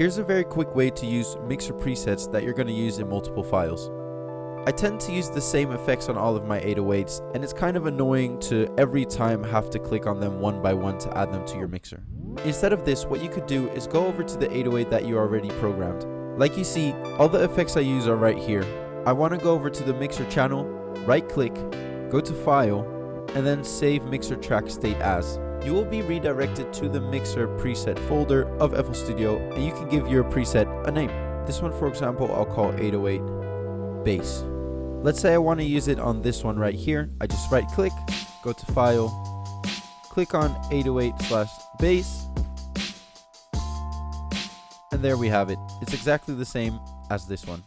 Here's a very quick way to use mixer presets that you're going to use in multiple files. I tend to use the same effects on all of my 808s, and it's kind of annoying to every time have to click on them one by one to add them to your mixer. Instead of this, what you could do is go over to the 808 that you already programmed. Like you see, all the effects I use are right here. I want to go over to the mixer channel, right click, go to file, and then save mixer track state as. You will be redirected to the mixer preset folder of FL Studio, and you can give your preset a name. This one, for example, I'll call 808 bass. Let's say I want to use it on this one right here. I just right click, go to file, click on 808/bass, and there we have it. It's exactly the same as this one.